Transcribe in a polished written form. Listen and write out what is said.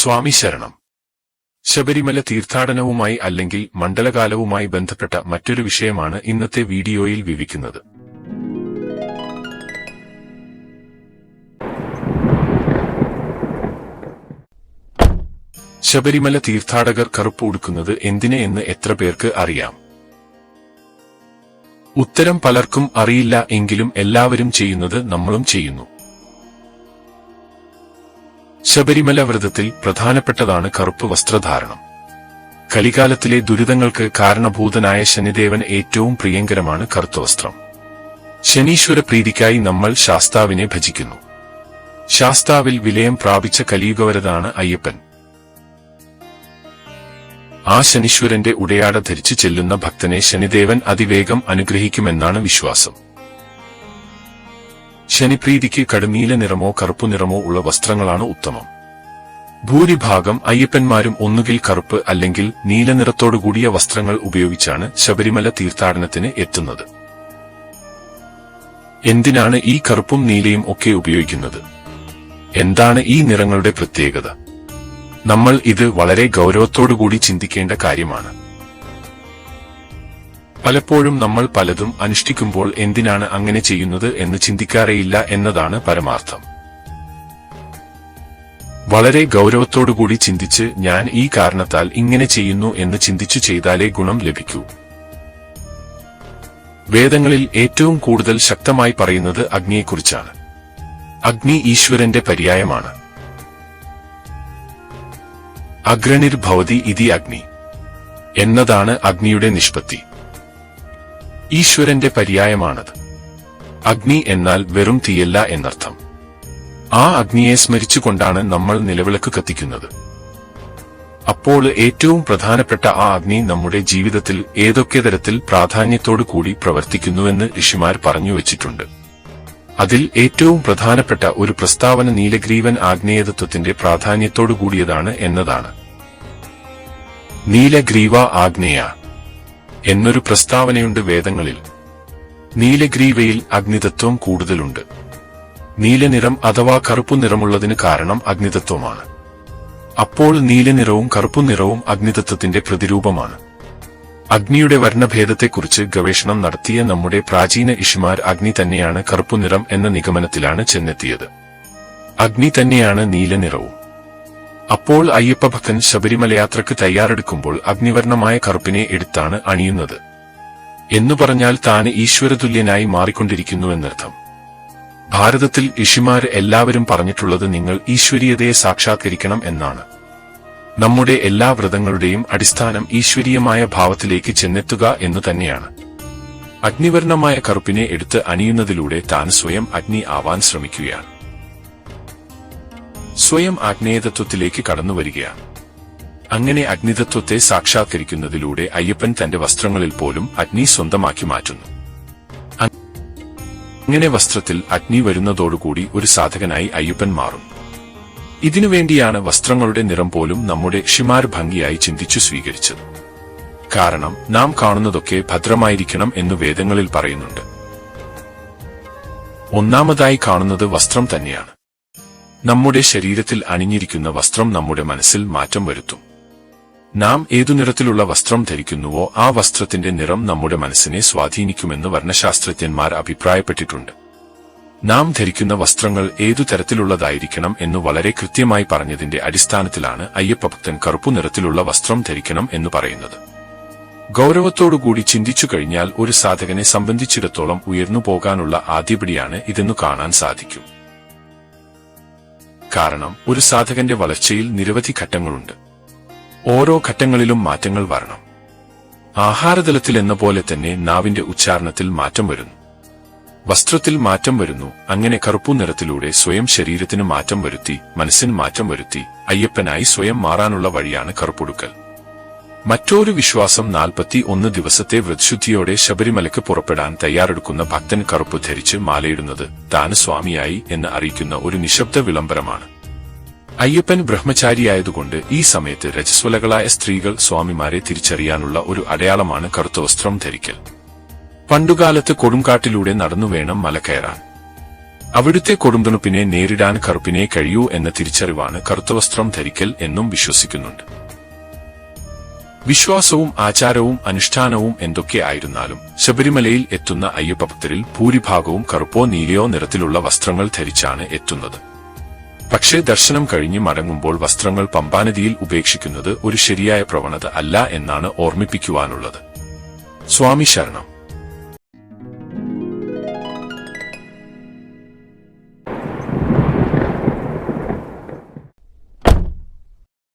സ്വാമി ശരണം. ശബരിമല തീർത്ഥാടനവുമായി അല്ലെങ്കിൽ മണ്ഡലകാലവുമായി ബന്ധപ്പെട്ട മറ്റൊരു വിഷയമാണ് ഇന്നത്തെ വീഡിയോയിൽ വിവരിക്കുന്നത്. ശബരിമല തീർത്ഥാടകർ കറുപ്പ് ഉടുക്കുന്നത് എന്തിന് എന്ന് എത്ര പേർക്ക് അറിയാം? ഉത്തരം പലർക്കും അറിയില്ല. എങ്കിലും എല്ലാവരും ചെയ്യുന്നത് നമ്മളും ചെയ്യുന്നു. ശബരിമല വ്രതത്തിൽ പ്രധാനപ്പെട്ടതാണ് കറുപ്പ് വസ്ത്രധാരണം. കലികാലത്തിലെ ദുരിതങ്ങൾക്ക് കാരണഭൂതനായ ശനിദേവൻ ഏറ്റവും പ്രിയങ്കരമാണ് കറുത്ത വസ്ത്രം. ശനീശ്വര പ്രീതിക്കായി നമ്മൾ ശാസ്താവിനെ ഭജിക്കുന്നു. ശാസ്താവിൽ വിലയം പ്രാപിച്ച കലിയുഗവരതാണ് അയ്യപ്പൻ. ആ ശനീശ്വരന്റെ ഉടയാട ധരിച്ചു ചെല്ലുന്ന ഭക്തനെ ശനിദേവൻ അതിവേഗം അനുഗ്രഹിക്കുമെന്നാണ് വിശ്വാസം. ശനിപ്രീതിക്ക് കടുനീല നിറമോ കറുപ്പു നിറമോ ഉള്ള വസ്ത്രങ്ങളാണ് ഉത്തമം. ഭൂരിഭാഗം അയ്യപ്പന്മാരും ഒന്നുകിൽ കറുപ്പ് അല്ലെങ്കിൽ നീല നിറത്തോടുകൂടിയ വസ്ത്രങ്ങൾ ഉപയോഗിച്ചാണ് ശബരിമല തീർത്ഥാടനത്തിന് എത്തുന്നത്. എന്തിനാണ് ഈ കറുപ്പും നീലയും ഒക്കെ ഉപയോഗിക്കുന്നത്? എന്താണ് ഈ നിറങ്ങളുടെ പ്രത്യേകത? നമ്മൾ ഇത് വളരെ ഗൗരവത്തോടുകൂടി ചിന്തിക്കേണ്ട കാര്യമാണ്. പലപ്പോഴും നമ്മൾ പലതും അനുഷ്ഠിക്കുമ്പോൾ എന്തിനാണ് അങ്ങനെ ചെയ്യുന്നത് എന്ന് ചിന്തിക്കാറേയില്ല എന്നതാണ് പരമാർത്ഥം. വളരെ ഗൗരവത്തോടുകൂടി ചിന്തിച്ച് ഞാൻ ഈ കാരണത്താൽ ഇങ്ങനെ ചെയ്യുന്നു എന്ന് ചിന്തിച്ചു ചെയ്താലേ ഗുണം ലഭിക്കൂ. വേദങ്ങളിൽ ഏറ്റവും കൂടുതൽ ശക്തമായി പറയുന്നത് അഗ്നിയെക്കുറിച്ചാണ്. അഗ്നി ഈശ്വരന്റെ പര്യായമാണ്. അഗ്രണിർഭവതി ഇതി അഗ്നി എന്നതാണ് അഗ്നിയുടെ നിഷ്പത്തി. ഈശ്വരന്റെ പര്യായമാണത്. അഗ്നി എന്നാൽ വെറും തീയല്ല എന്നർത്ഥം. ആ അഗ്നിയെ സ്മരിച്ചുകൊണ്ടാണ് നമ്മൾ നിലവിളക്ക് കത്തിക്കുന്നത്. അപ്പോൾ ഏറ്റവും പ്രധാനപ്പെട്ട ആ അഗ്നി നമ്മുടെ ജീവിതത്തിൽ ഏതൊക്കെ തരത്തിൽ പ്രാധാന്യത്തോടു കൂടി പ്രവർത്തിക്കുന്നുവെന്ന് ഋഷിമാർ പറഞ്ഞു വച്ചിട്ടുണ്ട്. അതിൽ ഏറ്റവും പ്രധാനപ്പെട്ട ഒരു പ്രസ്താവന നീലഗ്രീവൻ ആഗ്നേയതത്വത്തിന്റെ പ്രാധാന്യത്തോടു കൂടിയതാണ് എന്നതാണ്. നീലഗ്രീവ ആഗ്നേയ എന്നൊരു പ്രസ്താവനയുണ്ട് വേദങ്ങളിൽ. നീലഗ്രീവയിൽ അഗ്നിതത്വം കൂടുതലുണ്ട്. നീലനിറം അഥവാ കറുപ്പു നിറമുള്ളതിന് കാരണം അഗ്നിതത്വമാണ്. അപ്പോൾ നീലനിറവും കറുപ്പു നിറവും അഗ്നിതത്വത്തിന്റെ പ്രതിരൂപമാണ്. അഗ്നിയുടെ വർണ്ണഭേദത്തെക്കുറിച്ച് ഗവേഷണം നടത്തിയ നമ്മുടെ പ്രാചീന ഋഷിമാർ അഗ്നി തന്നെയാണ് കറുപ്പുനിറം എന്ന നിഗമനത്തിലാണ് ചെന്നെത്തിയത്. അഗ്നി തന്നെയാണ് നീലനിറവും. അപ്പോൾ അയ്യപ്പഭക്തൻ ശബരിമലയാത്രയ്ക്ക് തയ്യാറെടുക്കുമ്പോൾ അഗ്നിവർണമായ കറുപ്പിനെ എടുത്താണ് അണിയുന്നത്. എന്നു പറഞ്ഞാൽ താൻ ഈശ്വരതുല്യനായി മാറിക്കൊണ്ടിരിക്കുന്നുവെന്നർത്ഥം. ഭാരതത്തിൽ ഋഷിമാർ എല്ലാവരും പറഞ്ഞിട്ടുള്ളത് നിങ്ങൾ ഈശ്വരീയതയെ സാക്ഷാത്കരിക്കണം എന്നാണ്. നമ്മുടെ എല്ലാ വ്രതങ്ങളുടെയും അടിസ്ഥാനം ഈശ്വരീയമായ ഭാവത്തിലേക്ക് ചെന്നെത്തുക എന്നു തന്നെയാണ്. അഗ്നിവർണമായ കറുപ്പിനെ എടുത്ത് അണിയുന്നതിലൂടെ താൻ സ്വയം അഗ്നി ആവാൻ ശ്രമിക്കുകയാണ്. സ്വയം ആഗ്നേയതത്വത്തിലേക്ക് കടന്നുവരികയാണ്. അങ്ങനെ അഗ്നിതത്വത്തെ സാക്ഷാത്കരിക്കുന്നതിലൂടെ അയ്യപ്പൻ തന്റെ വസ്ത്രങ്ങളിൽ പോലും അഗ്നി സ്വന്തമാക്കി മാറ്റുന്നു. അങ്ങനെ വസ്ത്രത്തിൽ അഗ്നി വരുന്നതോടുകൂടി ഒരു സാധകനായി അയ്യപ്പൻ മാറും. ഇതിനുവേണ്ടിയാണ് വസ്ത്രങ്ങളുടെ നിറം പോലും നമ്മുടെ ഋഷിമാർ ഭംഗിയായി ചിന്തിച്ചു സ്വീകരിച്ചത്. കാരണം നാം കാണുന്നതൊക്കെ ഭദ്രമായിരിക്കണം എന്ന് വേദങ്ങളിൽ പറയുന്നുണ്ട്. ഒന്നാമതായി കാണുന്നത് വസ്ത്രം തന്നെയാണ്. നമ്മുടെ ശരീരത്തിൽ അണിഞ്ഞിരിക്കുന്ന വസ്ത്രം നമ്മുടെ മനസ്സിൽ മാറ്റം വരുത്തും. നാം ഏതു നിറത്തിലുള്ള വസ്ത്രം ധരിക്കുന്നുവോ ആ വസ്ത്രത്തിന്റെ നിറം നമ്മുടെ മനസ്സിനെ സ്വാധീനിക്കുമെന്ന് വർണ്ണശാസ്ത്രജ്ഞന്മാർ അഭിപ്രായപ്പെട്ടിട്ടുണ്ട്. നാം ധരിക്കുന്ന വസ്ത്രങ്ങൾ ഏതു തരത്തിലുള്ളതായിരിക്കണം എന്നു വളരെ കൃത്യമായി പറഞ്ഞതിന്റെ അടിസ്ഥാനത്തിലാണ് അയ്യപ്പഭക്തൻ കറുപ്പു നിറത്തിലുള്ള വസ്ത്രം ധരിക്കണം എന്ന് പറയുന്നത്. ഗൗരവത്തോടുകൂടി ചിന്തിച്ചു കഴിഞ്ഞാൽ ഒരു സാധകനെ സംബന്ധിച്ചിടത്തോളം ഉയർന്നു പോകാനുള്ള ആദ്യപടിയാണ് ഇതെന്നു കാണാൻ സാധിക്കും. കാരണം ഒരു സാധകന്റെ വളർച്ചയിൽ നിരവധി ഘട്ടങ്ങളുണ്ട്. ഓരോ ഘട്ടങ്ങളിലും മാറ്റങ്ങൾ വരണം. ആഹാരതലത്തിലെന്ന പോലെ തന്നെ നാവിന്റെ ഉച്ചാരണത്തിൽ മാറ്റം വരുന്നു. വസ്ത്രത്തിൽ മാറ്റം വരുന്നു. അങ്ങനെ കറുപ്പു നിറത്തിലൂടെ സ്വയം ശരീരത്തിന് മാറ്റം വരുത്തി മനസ്സിന് മാറ്റം വരുത്തി അയ്യപ്പനായി സ്വയം മാറാനുള്ള വഴിയാണ് കറുപ്പുടുക്കൽ. മറ്റൊരു വിശ്വാസം 41 ദിവസത്തെ വ്രതശുദ്ധിയോടെ ശബരിമലയ്ക്ക് പുറപ്പെടാൻ തയ്യാറെടുക്കുന്ന ഭക്തൻ കറുപ്പ് ധരിച്ച് മാലയിടുന്നത് താൻ സ്വാമിയായി എന്ന് അറിയിക്കുന്ന ഒരു നിശബ്ദ വിളംബരമാണ്. അയ്യപ്പൻ ബ്രഹ്മചാരിയായതുകൊണ്ട് ഈ സമയത്ത് രജസ്വലകളായ സ്ത്രീകൾ സ്വാമിമാരെ തിരിച്ചറിയാനുള്ള ഒരു അടയാളമാണ് കറുത്ത വസ്ത്രം ധരിക്കൽ. പണ്ടുകാലത്ത് കൊടുങ്കാട്ടിലൂടെ നടന്നു വേണം മല കയറാൻ. അവിടുത്തെ കൊടുംതണുപ്പിനെ നേരിടാൻ കറുപ്പിനെ കഴിയൂ എന്ന തിരിച്ചറിവാണ് കറുത്ത വസ്ത്രം ധരിക്കൽ എന്നും വിശ്വസിക്കുന്നുണ്ട്. വിശ്വാസവും ആചാരവും അനുഷ്ഠാനവും എന്തൊക്കെ ആയിരുന്നാലും ശബരിമലയിൽ എത്തുന്ന അയ്യപ്പഭക്തരിൽ ഭൂരിഭാഗവും കറുപ്പോ നീലയോ നിറത്തിലുള്ള വസ്ത്രങ്ങൾ ധരിച്ചാണ് എത്തുന്നത്. പക്ഷേ ദർശനം കഴിഞ്ഞ് മടങ്ങുമ്പോൾ വസ്ത്രങ്ങൾ പമ്പാനദിയിൽ ഉപേക്ഷിക്കുന്നത് ഒരു ശരിയായ പ്രവണത അല്ല എന്നാണ് ഓർമ്മിപ്പിക്കുവാനുള്ളത്. സ്വാമി ശരണം.